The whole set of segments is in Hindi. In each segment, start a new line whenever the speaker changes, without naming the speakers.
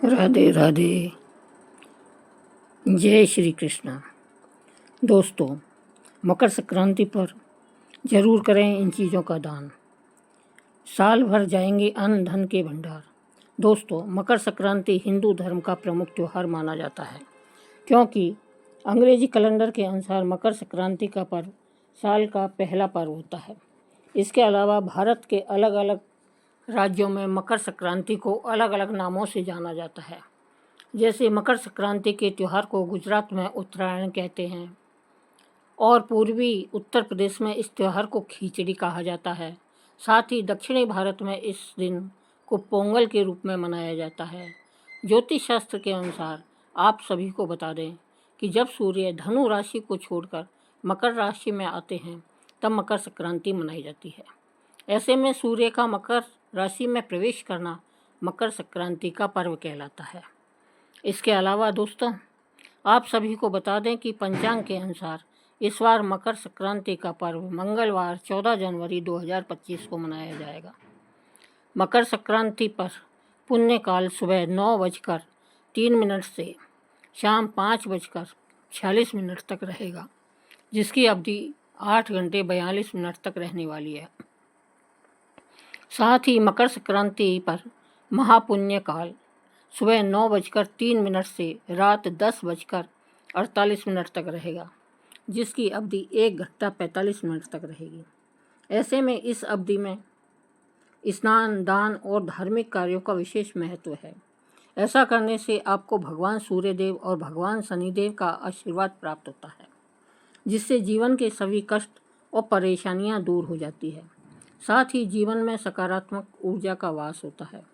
राधे राधे। जय श्री कृष्णा। दोस्तों, मकर संक्रांति पर जरूर करें इन चीज़ों का दान। साल भर जाएंगे अन्न धन के भंडार। दोस्तों, मकर संक्रांति हिंदू धर्म का प्रमुख त्यौहार माना जाता है, क्योंकि अंग्रेजी कैलेंडर के अनुसार मकर संक्रांति का पर्व साल का पहला पर्व होता है। इसके अलावा भारत के अलग अलग राज्यों में मकर संक्रांति को अलग अलग नामों से जाना जाता है। जैसे मकर संक्रांति के त्यौहार को गुजरात में उत्तरायण कहते हैं और पूर्वी उत्तर प्रदेश में इस त्यौहार को खिचड़ी कहा जाता है। साथ ही दक्षिणी भारत में इस दिन को पोंगल के रूप में मनाया जाता है। ज्योतिष शास्त्र के अनुसार आप सभी को बता दें कि जब सूर्य धनु राशि को छोड़कर मकर राशि में आते हैं तब मकर संक्रांति मनाई जाती है। ऐसे में सूर्य का मकर राशि में प्रवेश करना मकर संक्रांति का पर्व कहलाता है। इसके अलावा दोस्तों, आप सभी को बता दें कि पंचांग के अनुसार इस बार मकर संक्रांति का पर्व मंगलवार 14 जनवरी 2025 को मनाया जाएगा। मकर संक्रांति पर पुण्यकाल सुबह 9:03 से शाम 5:46 तक रहेगा, जिसकी अवधि 8 घंटे 42 मिनट तक रहने वाली है। साथ ही मकर संक्रांति पर महापुण्य काल सुबह 9:03 से रात 10:48 तक रहेगा, जिसकी अवधि 1 घंटा 45 मिनट तक रहेगी। ऐसे में इस अवधि में स्नान, दान और धार्मिक कार्यों का विशेष महत्व है। ऐसा करने से आपको भगवान सूर्यदेव और भगवान शनिदेव का आशीर्वाद प्राप्त होता है, जिससे जीवन के सभी कष्ट और परेशानियां दूर हो जाती है। साथ ही जीवन में सकारात्मक ऊर्जा का वास होता है।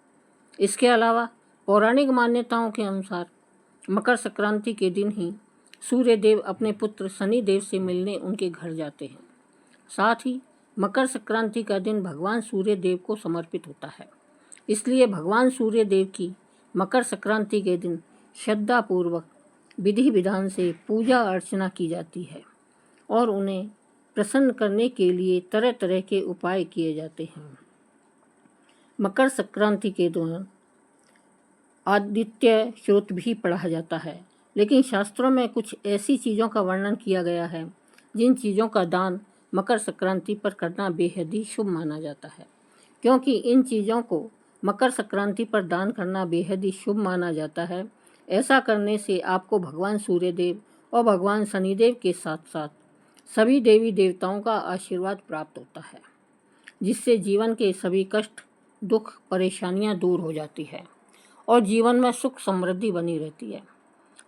इसके अलावा पौराणिक मान्यताओं के अनुसार मकर संक्रांति के दिन ही सूर्यदेव अपने पुत्र शनिदेव से मिलने उनके घर जाते हैं। साथ ही मकर संक्रांति का दिन भगवान सूर्यदेव को समर्पित होता है। इसलिए भगवान सूर्यदेव की मकर संक्रांति के दिन श्रद्धापूर्वक विधि विधान से पूजा अर्चना की जाती है और उन्हें प्रसन्न करने के लिए तरह तरह के उपाय किए जाते हैं। मकर संक्रांति के दौरान आदित्य स्रोत भी पढ़ा जाता है, लेकिन शास्त्रों में कुछ ऐसी चीज़ों का वर्णन किया गया है जिन चीज़ों का दान मकर संक्रांति पर करना बेहद ही शुभ माना जाता है। क्योंकि इन चीज़ों को मकर संक्रांति पर दान करना बेहद ही शुभ माना जाता है, ऐसा करने से आपको भगवान सूर्यदेव और भगवान शनिदेव के साथ साथ सभी देवी देवताओं का आशीर्वाद प्राप्त होता है, जिससे जीवन के सभी कष्ट, दुख, परेशानियां दूर हो जाती है और जीवन में सुख समृद्धि बनी रहती है।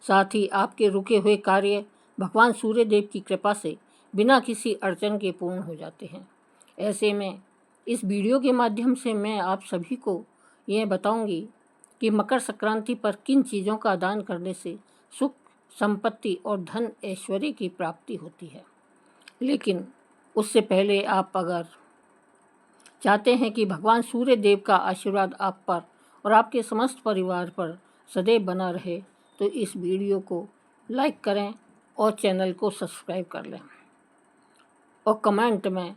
साथ ही आपके रुके हुए कार्य भगवान सूर्यदेव की कृपा से बिना किसी अड़चन के पूर्ण हो जाते हैं। ऐसे में इस वीडियो के माध्यम से मैं आप सभी को यह बताऊंगी कि मकर संक्रांति पर किन चीज़ों का दान करने से सुख, संपत्ति और धन ऐश्वर्य की प्राप्ति होती है। लेकिन उससे पहले आप अगर चाहते हैं कि भगवान सूर्य देव का आशीर्वाद आप पर और आपके समस्त परिवार पर सदैव बना रहे, तो इस वीडियो को लाइक करें और चैनल को सब्सक्राइब कर लें और कमेंट में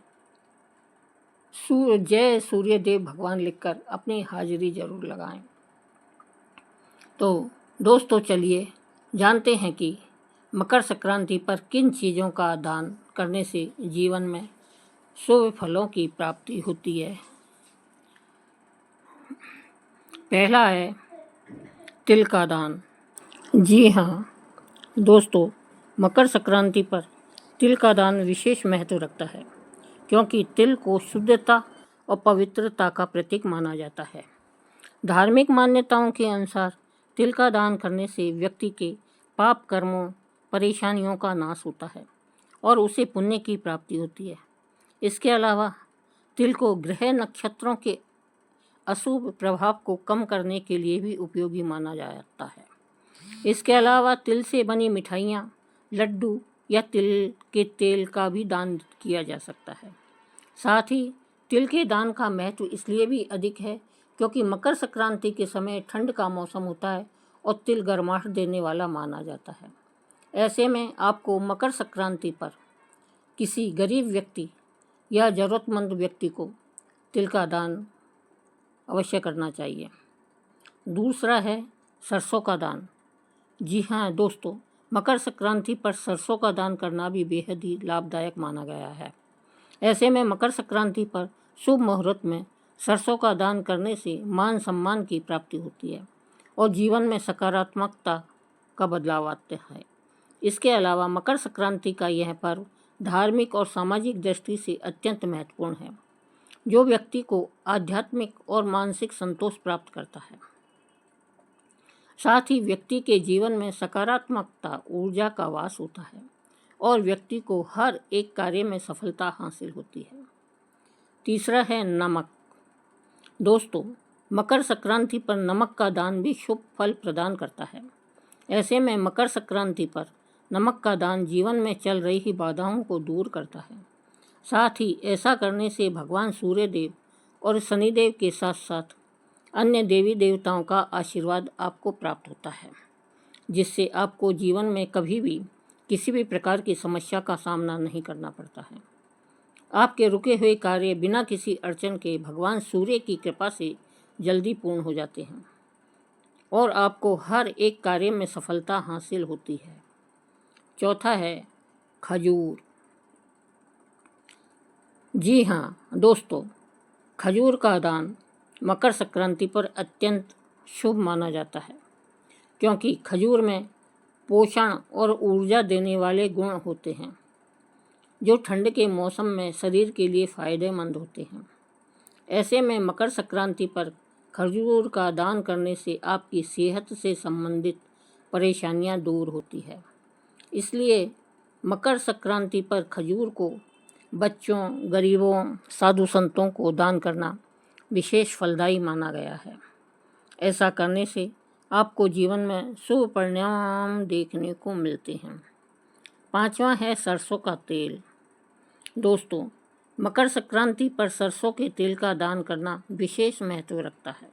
जय सूर्यदेव भगवान लिखकर अपनी हाजिरी जरूर लगाएं। तो दोस्तों, चलिए जानते हैं कि मकर संक्रांति पर किन चीज़ों का दान करने से जीवन में शुभ फलों की प्राप्ति होती है। पहला है तिल का दान। जी हाँ दोस्तों, मकर संक्रांति पर तिल का दान विशेष महत्व रखता है, क्योंकि तिल को शुद्धता और पवित्रता का प्रतीक माना जाता है। धार्मिक मान्यताओं के अनुसार तिल का दान करने से व्यक्ति के पाप कर्मों, परेशानियों का नाश होता है और उसे पुण्य की प्राप्ति होती है। इसके अलावा तिल को ग्रह नक्षत्रों के अशुभ प्रभाव को कम करने के लिए भी उपयोगी माना जाता है। इसके अलावा तिल से बनी मिठाइयाँ, लड्डू या तिल के तेल का भी दान किया जा सकता है। साथ ही तिल के दान का महत्व इसलिए भी अधिक है क्योंकि मकर संक्रांति के समय ठंड का मौसम होता है और तिल गर्माहट देने वाला माना जाता है। ऐसे में आपको मकर संक्रांति पर किसी गरीब व्यक्ति या ज़रूरतमंद व्यक्ति को तिल का दान अवश्य करना चाहिए। दूसरा है सरसों का दान। जी हाँ दोस्तों, मकर संक्रांति पर सरसों का दान करना भी बेहद ही लाभदायक माना गया है। ऐसे में मकर संक्रांति पर शुभ मुहूर्त में सरसों का दान करने से मान सम्मान की प्राप्ति होती है और जीवन में सकारात्मकता का बदलाव आता है। इसके अलावा मकर संक्रांति का यह पर्व धार्मिक और सामाजिक दृष्टि से अत्यंत महत्वपूर्ण है, जो व्यक्ति को आध्यात्मिक और मानसिक संतोष प्राप्त करता है। साथ ही व्यक्ति के जीवन में सकारात्मकता ऊर्जा का वास होता है और व्यक्ति को हर एक कार्य में सफलता हासिल होती है। तीसरा है नमक। दोस्तों, मकर संक्रांति पर नमक का दान भी शुभ फल प्रदान करता है। ऐसे में मकर संक्रांति पर नमक का दान जीवन में चल रही बाधाओं को दूर करता है। साथ ही ऐसा करने से भगवान सूर्य देव और शनिदेव के साथ साथ अन्य देवी देवताओं का आशीर्वाद आपको प्राप्त होता है, जिससे आपको जीवन में कभी भी किसी भी प्रकार की समस्या का सामना नहीं करना पड़ता है। आपके रुके हुए कार्य बिना किसी अड़चन के भगवान सूर्य की कृपा से जल्दी पूर्ण हो जाते हैं और आपको हर एक कार्य में सफलता हासिल होती है। चौथा है खजूर। जी हाँ दोस्तों, खजूर का दान मकर संक्रांति पर अत्यंत शुभ माना जाता है, क्योंकि खजूर में पोषण और ऊर्जा देने वाले गुण होते हैं, जो ठंड के मौसम में शरीर के लिए फायदेमंद होते हैं। ऐसे में मकर संक्रांति पर खजूर का दान करने से आपकी सेहत से संबंधित परेशानियां दूर होती है। इसलिए मकर संक्रांति पर खजूर को बच्चों, गरीबों, साधु संतों को दान करना विशेष फलदायी माना गया है। ऐसा करने से आपको जीवन में शुभ परिणाम देखने को मिलते हैं। पांचवा है सरसों का तेल। दोस्तों, मकर संक्रांति पर सरसों के तेल का दान करना विशेष महत्व रखता है,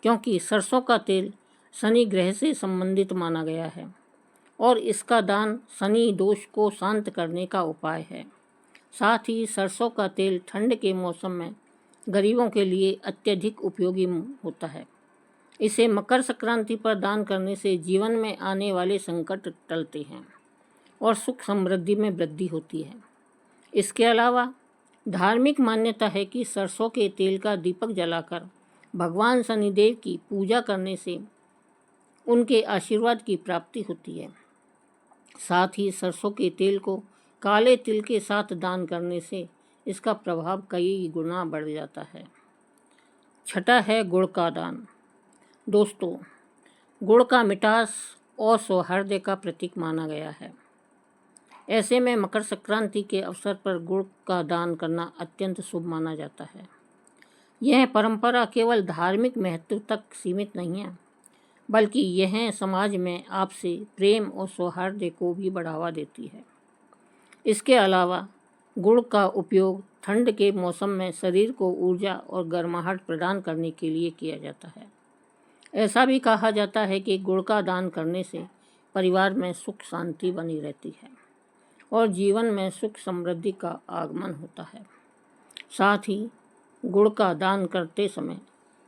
क्योंकि सरसों का तेल शनि ग्रह से संबंधित माना गया है और इसका दान शनि दोष को शांत करने का उपाय है। साथ ही सरसों का तेल ठंड के मौसम में गरीबों के लिए अत्यधिक उपयोगी होता है। इसे मकर संक्रांति पर दान करने से जीवन में आने वाले संकट टलते हैं और सुख समृद्धि में वृद्धि होती है। इसके अलावा धार्मिक मान्यता है कि सरसों के तेल का दीपक जलाकर भगवान शनिदेव की पूजा करने से उनके आशीर्वाद की प्राप्ति होती है। साथ ही सरसों के तेल को काले तिल के साथ दान करने से इसका प्रभाव कई गुना बढ़ जाता है। छठा है गुड़ का दान। दोस्तों, गुड़ का मिठास और सौहार्द का प्रतीक माना गया है। ऐसे में मकर संक्रांति के अवसर पर गुड़ का दान करना अत्यंत शुभ माना जाता है। यह परंपरा केवल धार्मिक महत्व तक सीमित नहीं है, बल्कि यह समाज में आपसी प्रेम और सौहार्द को भी बढ़ावा देती है। इसके अलावा गुड़ का उपयोग ठंड के मौसम में शरीर को ऊर्जा और गर्माहट प्रदान करने के लिए किया जाता है। ऐसा भी कहा जाता है कि गुड़ का दान करने से परिवार में सुख शांति बनी रहती है और जीवन में सुख समृद्धि का आगमन होता है। साथ ही गुड़ का दान करते समय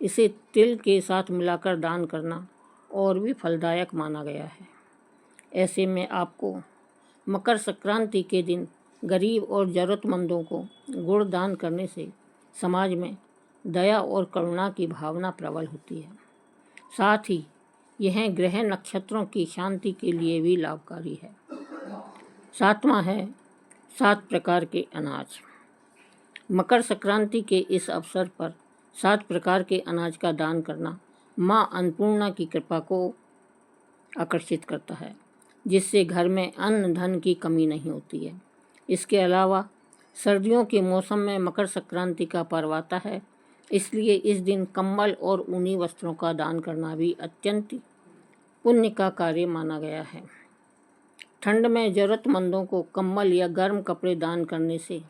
इसे तिल के साथ मिलाकर दान करना और भी फलदायक माना गया है। ऐसे में आपको मकर संक्रांति के दिन गरीब और ज़रूरतमंदों को गुड़ दान करने से समाज में दया और करुणा की भावना प्रबल होती है। साथ ही यह ग्रह नक्षत्रों की शांति के लिए भी लाभकारी है। सातवां है 7 प्रकार के अनाज। मकर संक्रांति के इस अवसर पर 7 प्रकार के अनाज का दान करना माँ अन्नपूर्णा की कृपा को आकर्षित करता है, जिससे घर में अन्न धन की कमी नहीं होती है। इसके अलावा सर्दियों के मौसम में मकर संक्रांति का पर्व आता है, इसलिए इस दिन कंबल और ऊनी वस्त्रों का दान करना भी अत्यंत पुण्य का कार्य माना गया है। ठंड में ज़रूरतमंदों को कंबल या गर्म कपड़े दान करने से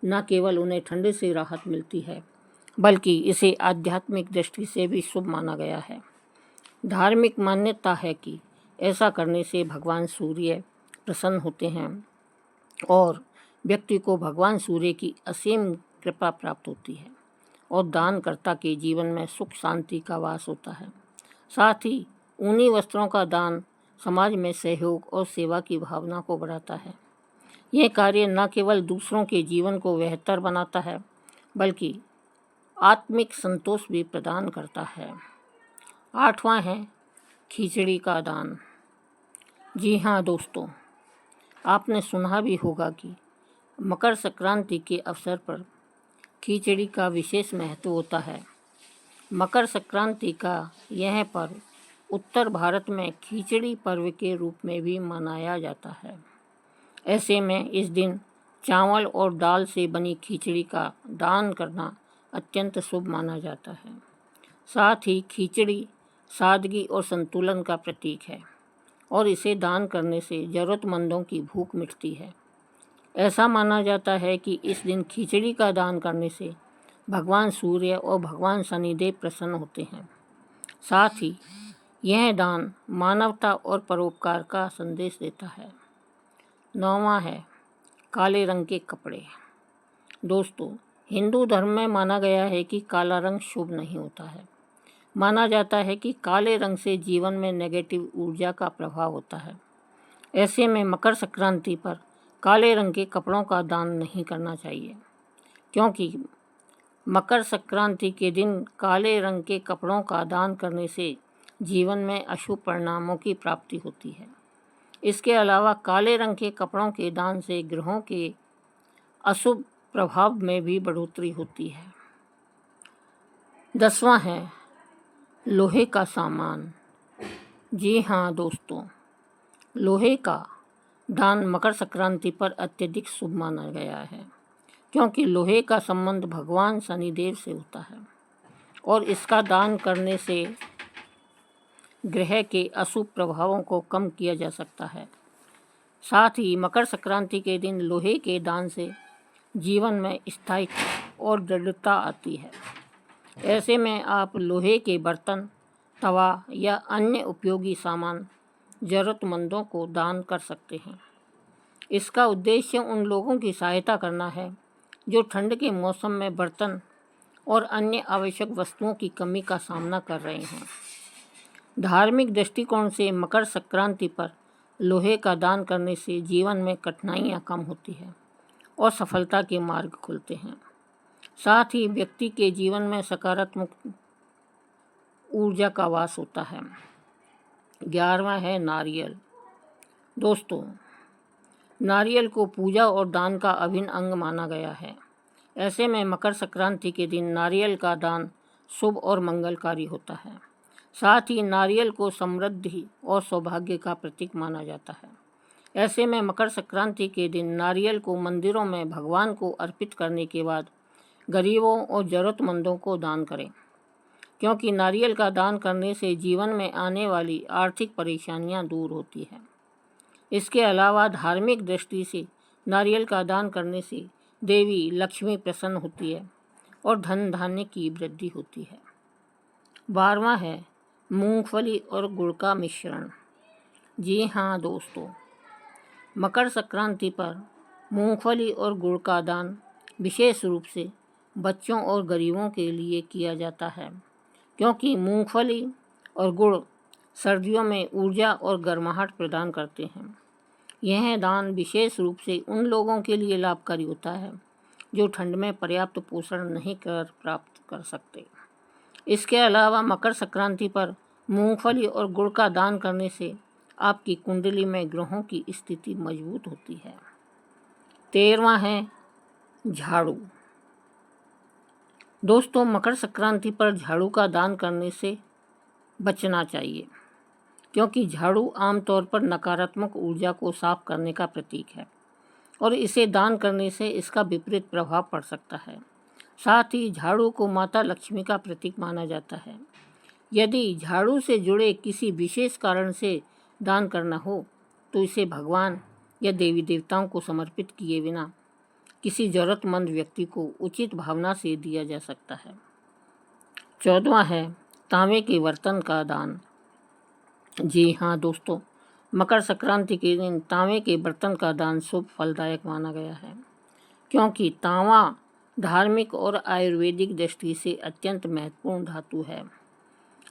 न केवल उन्हें ठंड से राहत मिलती है, बल्कि इसे आध्यात्मिक दृष्टि से भी शुभ माना गया है। धार्मिक मान्यता है कि ऐसा करने से भगवान सूर्य प्रसन्न होते हैं और व्यक्ति को भगवान सूर्य की असीम कृपा प्राप्त होती है और दानकर्ता के जीवन में सुख शांति का वास होता है। साथ ही ऊनी वस्त्रों का दान समाज में सहयोग और सेवा की भावना को बढ़ाता है। यह कार्य न केवल दूसरों के जीवन को बेहतर बनाता है बल्कि आत्मिक संतोष भी प्रदान करता है। 8वां है खिचड़ी का दान। जी हाँ दोस्तों, आपने सुना भी होगा कि मकर संक्रांति के अवसर पर खिचड़ी का विशेष महत्व होता है। मकर संक्रांति का यह पर्व उत्तर भारत में खिचड़ी पर्व के रूप में भी मनाया जाता है। ऐसे में इस दिन चावल और दाल से बनी खिचड़ी का दान करना अत्यंत शुभ माना जाता है। साथ ही खिचड़ी सादगी और संतुलन का प्रतीक है और इसे दान करने से ज़रूरतमंदों की भूख मिटती है। ऐसा माना जाता है कि इस दिन खिचड़ी का दान करने से भगवान सूर्य और भगवान शनिदेव प्रसन्न होते हैं। साथ ही यह दान मानवता और परोपकार का संदेश देता है। 9वां है काले रंग के कपड़े। दोस्तों, हिंदू धर्म में माना गया है कि काला रंग शुभ नहीं होता है। माना जाता है कि काले रंग से जीवन में नेगेटिव ऊर्जा का प्रभाव होता है। ऐसे में मकर संक्रांति पर काले रंग के कपड़ों का दान नहीं करना चाहिए, क्योंकि मकर संक्रांति के दिन काले रंग के कपड़ों का दान करने से जीवन में अशुभ परिणामों की प्राप्ति होती है। इसके अलावा काले रंग के कपड़ों के दान से ग्रहों के अशुभ प्रभाव में भी बढ़ोतरी होती है। 10वां है लोहे का सामान। जी हाँ दोस्तों, लोहे का दान मकर संक्रांति पर अत्यधिक शुभ माना गया है, क्योंकि लोहे का संबंध भगवान शनिदेव से होता है और इसका दान करने से ग्रह के अशुभ प्रभावों को कम किया जा सकता है। साथ ही मकर संक्रांति के दिन लोहे के दान से जीवन में स्थायित्व और दृढ़ता आती है। ऐसे में आप लोहे के बर्तन, तवा या अन्य उपयोगी सामान ज़रूरतमंदों को दान कर सकते हैं। इसका उद्देश्य उन लोगों की सहायता करना है जो ठंड के मौसम में बर्तन और अन्य आवश्यक वस्तुओं की कमी का सामना कर रहे हैं। धार्मिक दृष्टिकोण से मकर संक्रांति पर लोहे का दान करने से जीवन में कठिनाइयाँ कम होती हैं और सफलता के मार्ग खुलते हैं। साथ ही व्यक्ति के जीवन में सकारात्मक ऊर्जा का वास होता है। 11वां है नारियल। दोस्तों, नारियल को पूजा और दान का अभिन्न अंग माना गया है। ऐसे में मकर संक्रांति के दिन नारियल का दान शुभ और मंगलकारी होता है। साथ ही नारियल को समृद्धि और सौभाग्य का प्रतीक माना जाता है। ऐसे में मकर संक्रांति के दिन नारियल को मंदिरों में भगवान को अर्पित करने के बाद गरीबों और ज़रूरतमंदों को दान करें, क्योंकि नारियल का दान करने से जीवन में आने वाली आर्थिक परेशानियां दूर होती हैं। इसके अलावा धार्मिक दृष्टि से नारियल का दान करने से देवी लक्ष्मी प्रसन्न होती है और धन धान्य की वृद्धि होती है। 12वां है मूंगफली और गुड़ का मिश्रण। जी हाँ दोस्तों, मकर संक्रांति पर मूंगफली और गुड़ का दान विशेष रूप से बच्चों और गरीबों के लिए किया जाता है, क्योंकि मूंगफली और गुड़ सर्दियों में ऊर्जा और गर्माहट प्रदान करते हैं। यह दान विशेष रूप से उन लोगों के लिए लाभकारी होता है जो ठंड में पर्याप्त पोषण नहीं कर प्राप्त कर सकते। इसके अलावा मकर संक्रांति पर मूंगफली और गुड़ का दान करने से आपकी कुंडली में ग्रहों की स्थिति मजबूत होती है। 13वां है झाड़ू। दोस्तों, मकर संक्रांति पर झाड़ू का दान करने से बचना चाहिए, क्योंकि झाड़ू आमतौर पर नकारात्मक ऊर्जा को साफ करने का प्रतीक है और इसे दान करने से इसका विपरीत प्रभाव पड़ सकता है। साथ ही झाड़ू को माता लक्ष्मी का प्रतीक माना जाता है। यदि झाड़ू से जुड़े किसी विशेष कारण से दान करना हो तो इसे भगवान या देवी देवताओं को समर्पित किए बिना किसी ज़रूरतमंद व्यक्ति को उचित भावना से दिया जा सकता है। 14वां है तांबे के बर्तन का दान। जी हाँ दोस्तों, मकर संक्रांति के दिन तांबे के बर्तन का दान शुभ फलदायक माना गया है, क्योंकि तांबा धार्मिक और आयुर्वेदिक दृष्टि से अत्यंत महत्वपूर्ण धातु है।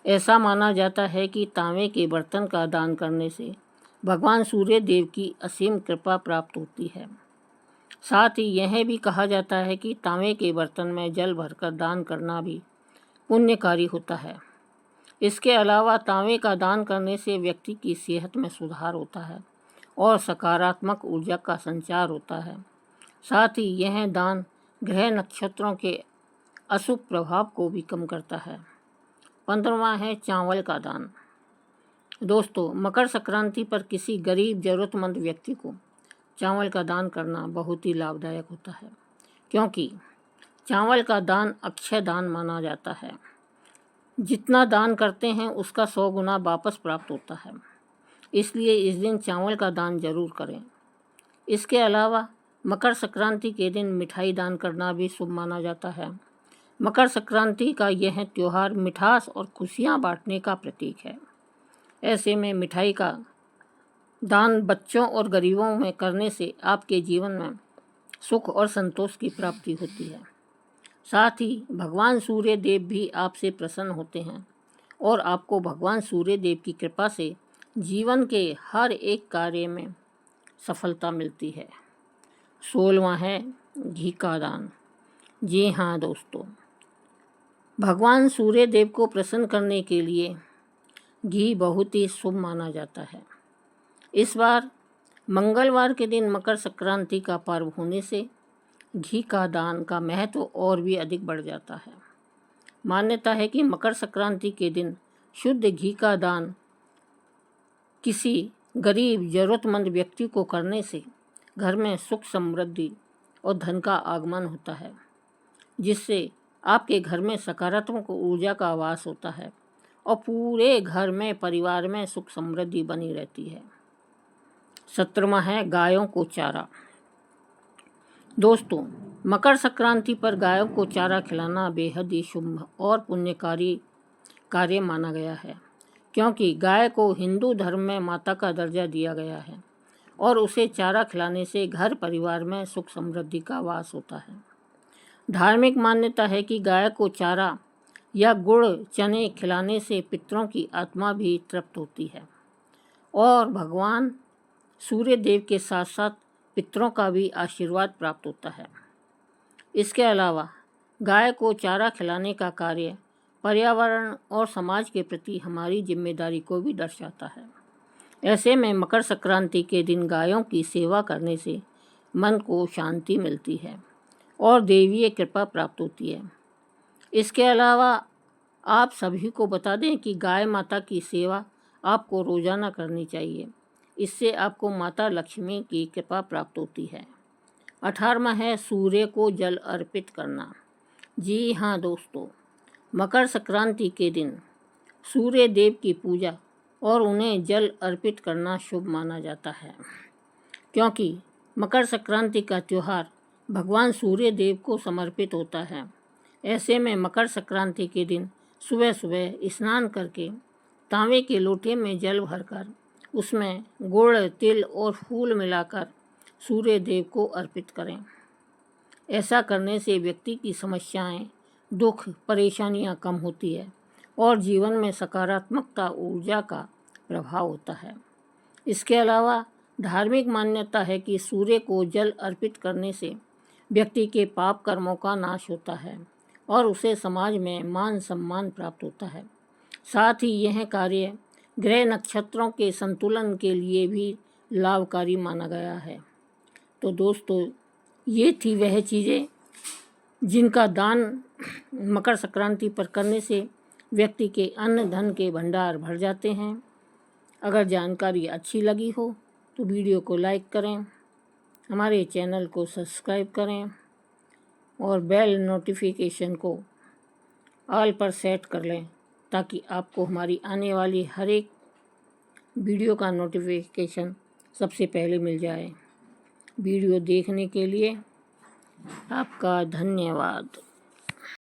ऐसा माना जाता है कि तांबे के बर्तन का दान करने से भगवान सूर्य देव की असीम कृपा प्राप्त होती है। साथ ही यह भी कहा जाता है कि तांबे के बर्तन में जल भरकर दान करना भी पुण्यकारी होता है। इसके अलावा तांबे का दान करने से व्यक्ति की सेहत में सुधार होता है और सकारात्मक ऊर्जा का संचार होता है। साथ ही यह दान ग्रह नक्षत्रों के अशुभ प्रभाव को भी कम करता है। 15वां है चावल का दान। दोस्तों, मकर संक्रांति पर किसी गरीब ज़रूरतमंद व्यक्ति को चावल का दान करना बहुत ही लाभदायक होता है, क्योंकि चावल का दान अक्षय दान माना जाता है। जितना दान करते हैं उसका 100 गुना वापस प्राप्त होता है। इसलिए इस दिन चावल का दान जरूर करें। इसके अलावा मकर संक्रांति के दिन मिठाई दान करना भी शुभ माना जाता है। मकर संक्रांति का यह त्यौहार मिठास और खुशियाँ बांटने का प्रतीक है। ऐसे में मिठाई का दान बच्चों और गरीबों में करने से आपके जीवन में सुख और संतोष की प्राप्ति होती है। साथ ही भगवान सूर्य देव भी आपसे प्रसन्न होते हैं और आपको भगवान सूर्य देव की कृपा से जीवन के हर एक कार्य में सफलता मिलती है। 16वां है घी का दान। जी हाँ दोस्तों, भगवान सूर्य देव को प्रसन्न करने के लिए घी बहुत ही शुभ माना जाता है। इस बार मंगलवार के दिन मकर संक्रांति का पर्व होने से घी का दान का महत्व और भी अधिक बढ़ जाता है। मान्यता है कि मकर संक्रांति के दिन शुद्ध घी का दान किसी गरीब ज़रूरतमंद व्यक्ति को करने से घर में सुख समृद्धि और धन का आगमन होता है, जिससे आपके घर में सकारात्मक ऊर्जा का वास होता है और पूरे घर में परिवार में सुख समृद्धि बनी रहती है। 17वां है गायों को चारा। दोस्तों, मकर संक्रांति पर गायों को चारा खिलाना बेहद ही शुभ और पुण्यकारी कार्य माना गया है, क्योंकि गाय को हिंदू धर्म में माता का दर्जा दिया गया है और उसे चारा खिलाने से घर परिवार में सुख समृद्धि का वास होता है। धार्मिक मान्यता है कि गाय को चारा या गुड़ चने खिलाने से पितरों की आत्मा भी तृप्त होती है और भगवान सूर्य देव के साथ साथ पितरों का भी आशीर्वाद प्राप्त होता है। इसके अलावा गाय को चारा खिलाने का कार्य पर्यावरण और समाज के प्रति हमारी जिम्मेदारी को भी दर्शाता है। ऐसे में मकर संक्रांति के दिन गायों की सेवा करने से मन को शांति मिलती है और देवीय कृपा प्राप्त होती है। इसके अलावा आप सभी को बता दें कि गाय माता की सेवा आपको रोजाना करनी चाहिए। इससे आपको माता लक्ष्मी की कृपा प्राप्त होती है। 18वां है सूर्य को जल अर्पित करना। जी हाँ दोस्तों, मकर संक्रांति के दिन सूर्य देव की पूजा और उन्हें जल अर्पित करना शुभ माना जाता है, क्योंकि मकर संक्रांति का त्यौहार भगवान सूर्य देव को समर्पित होता है। ऐसे में मकर संक्रांति के दिन सुबह सुबह स्नान करके तांबे के लोटे में जल भरकर उसमें गुड़, तिल और फूल मिलाकर सूर्य देव को अर्पित करें। ऐसा करने से व्यक्ति की समस्याएं, दुख, परेशानियां कम होती है और जीवन में सकारात्मकता ऊर्जा का प्रभाव होता है। इसके अलावा धार्मिक मान्यता है कि सूर्य को जल अर्पित करने से व्यक्ति के पाप कर्मों का नाश होता है और उसे समाज में मान सम्मान प्राप्त होता है। साथ ही यह कार्य ग्रह नक्षत्रों के संतुलन के लिए भी लाभकारी माना गया है। तो दोस्तों, ये थी वह चीज़ें जिनका दान मकर संक्रांति पर करने से व्यक्ति के अन्न धन के भंडार भर जाते हैं। अगर जानकारी अच्छी लगी हो तो वीडियो को लाइक करें, हमारे चैनल को सब्सक्राइब करें और बेल नोटिफिकेशन को ऑल पर सेट कर लें, ताकि आपको हमारी आने वाली हर एक वीडियो का नोटिफिकेशन सबसे पहले मिल जाए। वीडियो देखने के लिए आपका धन्यवाद।